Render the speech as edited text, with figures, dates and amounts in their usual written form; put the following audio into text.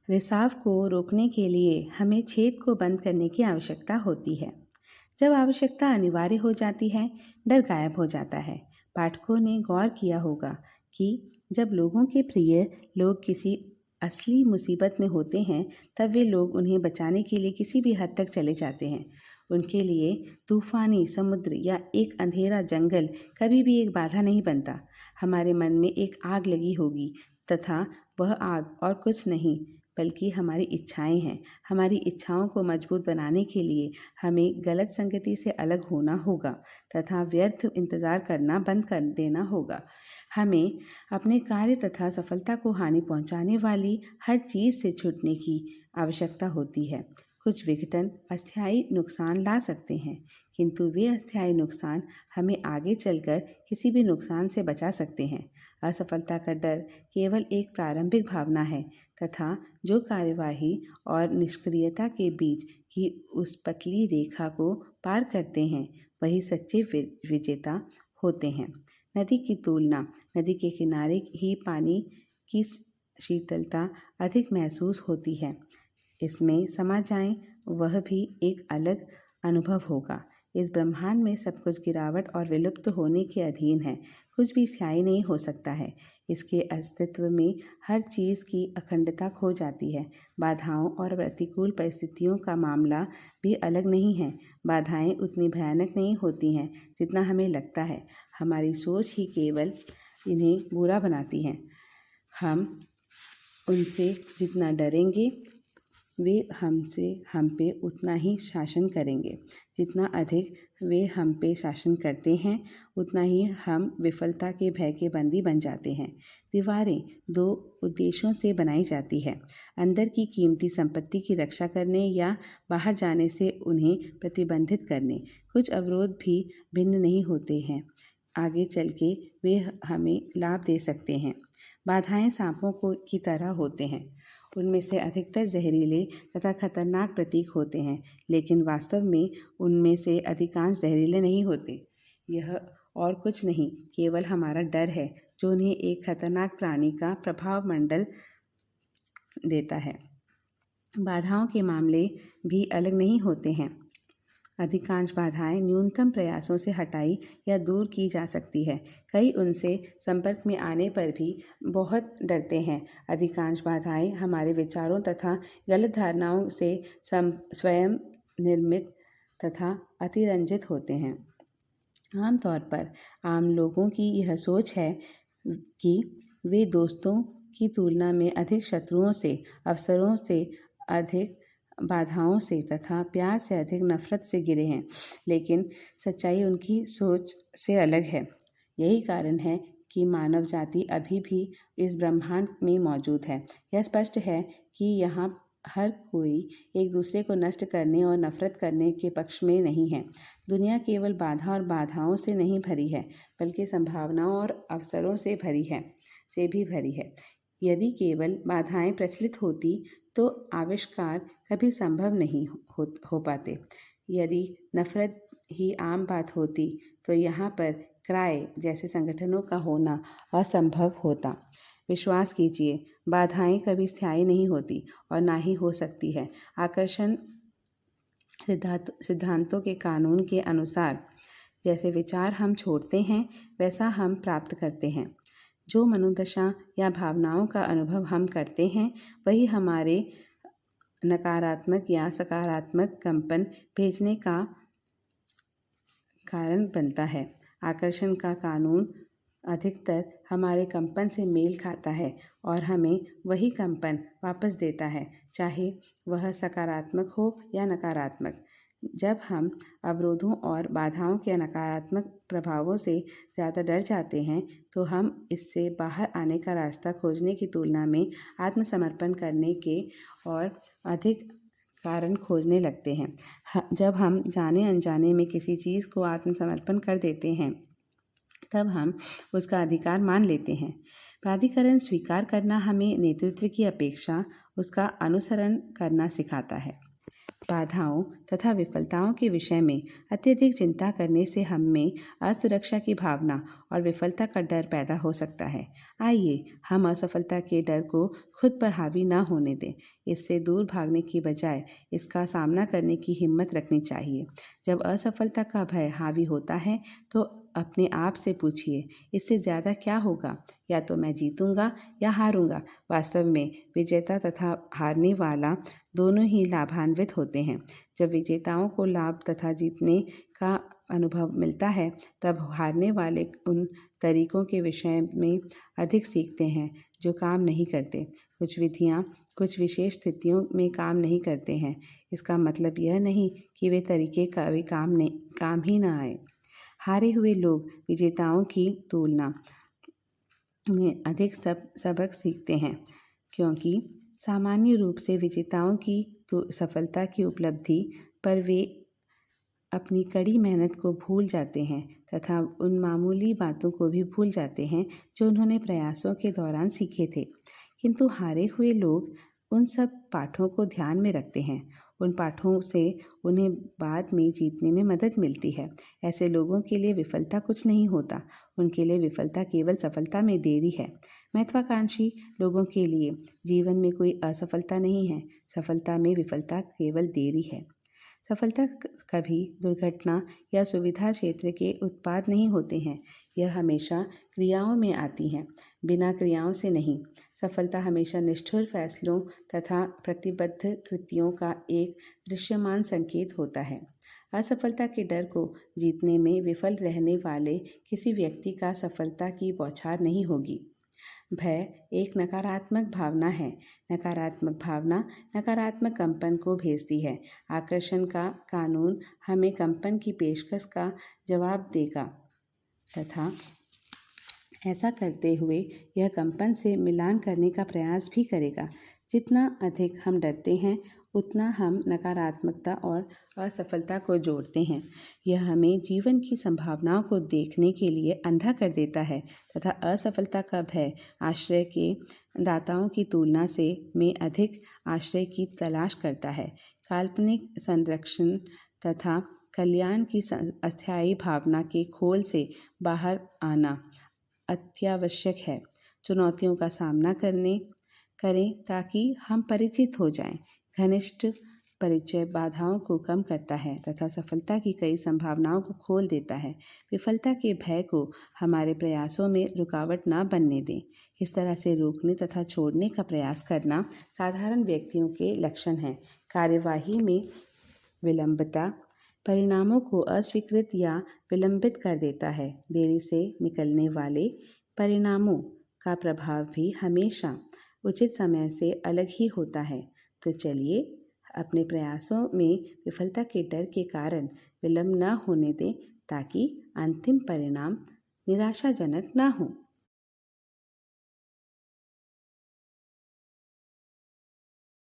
रिसाव को रोकने के लिए हमें छेद को बंद करने की आवश्यकता होती है। जब आवश्यकता अनिवार्य हो जाती है, डर गायब हो जाता है। पाठकों ने गौर किया होगा कि जब लोगों के प्रिय लोग किसी असली मुसीबत में होते हैं, तब वे लोग उन्हें बचाने के लिए किसी भी हद तक चले जाते हैं। उनके लिए तूफानी समुद्र या एक अंधेरा जंगल कभी भी एक बाधा नहीं बनता। हमारे मन में एक आग लगी होगी तथा वह आग और कुछ नहीं बल्कि हमारी इच्छाएं हैं। हमारी इच्छाओं को मजबूत बनाने के लिए हमें गलत संगति से अलग होना होगा तथा व्यर्थ इंतज़ार करना बंद कर देना होगा। हमें अपने कार्य तथा सफलता को हानि पहुंचाने वाली हर चीज़ से छूटने की आवश्यकता होती है। कुछ विघटन अस्थायी नुकसान ला सकते हैं, किंतु वे अस्थायी नुकसान हमें आगे चलकर किसी भी नुकसान से बचा सकते हैं। असफलता का डर केवल एक प्रारंभिक भावना है तथा जो कार्यवाही और निष्क्रियता के बीच की उस पतली रेखा को पार करते हैं, वही सच्चे विजेता होते हैं। नदी की तुलना, नदी के किनारे ही पानी की शीतलता अधिक महसूस होती है। इसमें समा जाएं, वह भी एक अलग अनुभव होगा। इस ब्रह्मांड में सब कुछ गिरावट और विलुप्त होने के अधीन है। कुछ भी स्थायी नहीं हो सकता है। इसके अस्तित्व में हर चीज़ की अखंडता खो जाती है। बाधाओं और प्रतिकूल परिस्थितियों का मामला भी अलग नहीं है। बाधाएं उतनी भयानक नहीं होती हैं जितना हमें लगता है। हमारी सोच ही केवल इन्हें बुरा बनाती है। हम उनसे जितना डरेंगे, वे हम पे उतना ही शासन करेंगे। जितना अधिक वे हम पे शासन करते हैं, उतना ही हम विफलता के भय के बंदी बन जाते हैं। दीवारें दो उद्देश्यों से बनाई जाती है: अंदर की कीमती संपत्ति की रक्षा करने या बाहर जाने से उन्हें प्रतिबंधित करने। कुछ अवरोध भी भिन्न नहीं होते हैं, आगे चल के वे हमें लाभ दे सकते हैं। बाधाएं सांपों की तरह होते हैं। उनमें से अधिकतर जहरीले तथा खतरनाक प्रतीक होते हैं, लेकिन वास्तव में उनमें से अधिकांश जहरीले नहीं होते। यह और कुछ नहीं, केवल हमारा डर है जो उन्हें एक खतरनाक प्राणी का प्रभाव मंडल देता है। बाधाओं के मामले भी अलग नहीं होते हैं। अधिकांश बाधाएं न्यूनतम प्रयासों से हटाई या दूर की जा सकती है। कई उनसे संपर्क में आने पर भी बहुत डरते हैं। अधिकांश बाधाएं हमारे विचारों तथा गलत धारणाओं से स्वयं निर्मित तथा अतिरंजित होते हैं। आमतौर पर आम लोगों की यह सोच है कि वे दोस्तों की तुलना में अधिक शत्रुओं से, अवसरों से अधिक बाधाओं से तथा प्यार से अधिक नफरत से घिरे हैं, लेकिन सच्चाई उनकी सोच से अलग है। यही कारण है कि मानव जाति अभी भी इस ब्रह्मांड में मौजूद है। यह स्पष्ट है कि यहाँ हर कोई एक दूसरे को नष्ट करने और नफरत करने के पक्ष में नहीं है। दुनिया केवल बाधा और बाधाओं से नहीं भरी है, बल्कि संभावनाओं और अवसरों से भी भरी है। यदि केवल बाधाएं प्रचलित होती तो आविष्कार कभी संभव नहीं हो पाते। यदि नफरत ही आम बात होती तो यहाँ पर क्राय जैसे संगठनों का होना असंभव होता। विश्वास कीजिए, बाधाएं कभी स्थायी नहीं होती और ना ही हो सकती है। आकर्षण सिद्धांतों के कानून के अनुसार जैसे विचार हम छोड़ते हैं, वैसा हम प्राप्त करते हैं। जो मनोदशा या भावनाओं का अनुभव हम करते हैं, वही हमारे नकारात्मक या सकारात्मक कंपन भेजने का कारण बनता है। आकर्षण का कानून अधिकतर हमारे कंपन से मेल खाता है और हमें वही कंपन वापस देता है, चाहे वह सकारात्मक हो या नकारात्मक। जब हम अवरोधों और बाधाओं के नकारात्मक प्रभावों से ज़्यादा डर जाते हैं, तो हम इससे बाहर आने का रास्ता खोजने की तुलना में आत्मसमर्पण करने के और अधिक कारण खोजने लगते हैं। जब हम जाने अनजाने में किसी चीज़ को आत्मसमर्पण कर देते हैं, तब हम उसका अधिकार मान लेते हैं। प्राधिकरण स्वीकार करना हमें नेतृत्व की अपेक्षा उसका अनुसरण करना सिखाता है। बाधाओं तथा विफलताओं के विषय में अत्यधिक चिंता करने से हम में असुरक्षा की भावना और विफलता का डर पैदा हो सकता है। आइए हम असफलता के डर को खुद पर हावी न होने दें। इससे दूर भागने की बजाय इसका सामना करने की हिम्मत रखनी चाहिए। जब असफलता का भय हावी होता है तो अपने आप से पूछिए, इससे ज़्यादा क्या होगा? या तो मैं जीतूंगा या हारूंगा। वास्तव में विजेता तथा हारने वाला दोनों ही लाभान्वित होते हैं। जब विजेताओं को लाभ तथा जीतने का अनुभव मिलता है तब हारने वाले उन तरीकों के विषय में अधिक सीखते हैं जो काम नहीं करते। कुछ विधियाँ कुछ विशेष स्थितियों में काम नहीं करते हैं। इसका मतलब यह नहीं कि वे तरीके कभी काम ही ना आए। हारे हुए लोग विजेताओं की तुलना में अधिक सबक सीखते हैं, क्योंकि सामान्य रूप से विजेताओं की सफलता की उपलब्धि पर वे अपनी कड़ी मेहनत को भूल जाते हैं तथा उन मामूली बातों को भी भूल जाते हैं जो उन्होंने प्रयासों के दौरान सीखे थे। किंतु हारे हुए लोग उन सब पाठों को ध्यान में रखते हैं। उन पाठों से उन्हें बाद में जीतने में मदद मिलती है। ऐसे लोगों के लिए विफलता कुछ नहीं होता। उनके लिए विफलता केवल सफलता में देरी है। महत्वाकांक्षी लोगों के लिए जीवन में कोई असफलता नहीं है। सफलता में विफलता केवल देरी है। सफलता कभी दुर्घटना या सुविधा क्षेत्र के उत्पाद नहीं होते हैं। यह हमेशा क्रियाओं में आती हैं, बिना क्रियाओं से नहीं। सफलता हमेशा निष्ठुर फैसलों तथा प्रतिबद्ध कृतियों का एक दृश्यमान संकेत होता है। असफलता के डर को जीतने में विफल रहने वाले किसी व्यक्ति का सफलता की बौछार नहीं होगी। भय एक नकारात्मक भावना है। नकारात्मक भावना नकारात्मक कंपन को भेजती है। आकर्षण का कानून हमें कंपन की पेशकश का जवाब देगा तथा ऐसा करते हुए यह कंपन से मिलान करने का प्रयास भी करेगा। जितना अधिक हम डरते हैं उतना हम नकारात्मकता और असफलता को जोड़ते हैं। यह हमें जीवन की संभावनाओं को देखने के लिए अंधा कर देता है तथा असफलता का भय आश्रय के दाताओं की तुलना में अधिक आश्रय की तलाश करता है। काल्पनिक संरक्षण तथा कल्याण की अस्थायी भावना के खोल से बाहर आना अत्यावश्यक है। चुनौतियों का सामना करें ताकि हम परिचित हो जाएं। घनिष्ठ परिचय बाधाओं को कम करता है तथा सफलता की कई संभावनाओं को खोल देता है। विफलता के भय को हमारे प्रयासों में रुकावट न बनने दें। इस तरह से रोकने तथा छोड़ने का प्रयास करना साधारण व्यक्तियों के लक्षण हैं। कार्यवाही में विलंबता परिणामों को अस्वीकृत या विलंबित कर देता है। देरी से निकलने वाले परिणामों का प्रभाव भी हमेशा उचित समय से अलग ही होता है। तो चलिए अपने प्रयासों में विफलता के डर के कारण विलंब न होने दें ताकि अंतिम परिणाम निराशाजनक न हो।